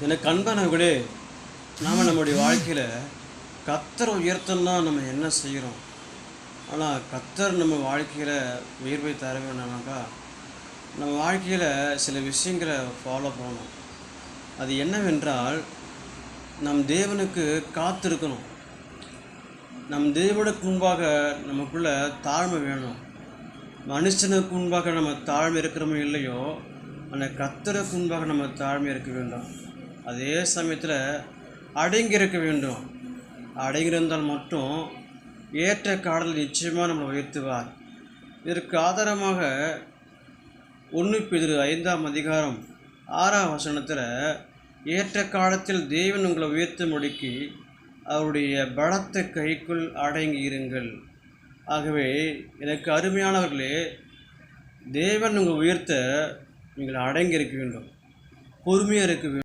எனக்கு அன்பானவர்களே, நாம் நம்முடைய வாழ்க்கையில் கர்த்தரை உயர்த்தணும்னா நம்ம என்ன செய்கிறோம்? ஆனால் கர்த்தர் நம்ம வாழ்க்கையில் உயர்வை தர வேணும்னாக்கா, நம்ம வாழ்க்கையில் சில விஷயங்களை ஃபாலோ பண்ணணும். அது என்னவென்றால், நம் தேவனுக்கு காத்திருக்கணும். நம் தேவனுக்கு முன்பாக நமக்குள்ள தாழ்மை வேணும். மனுஷனுக்கு முன்பாக நம்ம தாழ்மை இருக்கிறோமோ இல்லையோ, ஆனால் கர்த்தருக்கு முன்பாக நம்ம தாழ்மை இருக்க வேண்டும். அதே சமயத்தில் அடங்கி இருக்க வேண்டும். அடங்கியிருந்தால் மட்டும் ஏற்ற காலத்தில் நிச்சயமாக நம்மளை உயர்த்துவார். இதற்கு ஆதாரமாக 1 பேதுரு 5ஆம் அதிகாரம் 6ஆம் வசனத்தில், ஏற்ற காலத்தில் தேவன் உங்களை உயர்த்தும்படிக்கு அவருடைய பலத்த கைக்குள் அடங்கி இருங்கள். ஆகவே எனக்கு அருமையானவர்களே, தேவன் உங்களை உயர்த்த நீங்கள் அடங்கி இருக்க வேண்டும், பொறுமையாக இருக்க வேண்டும்.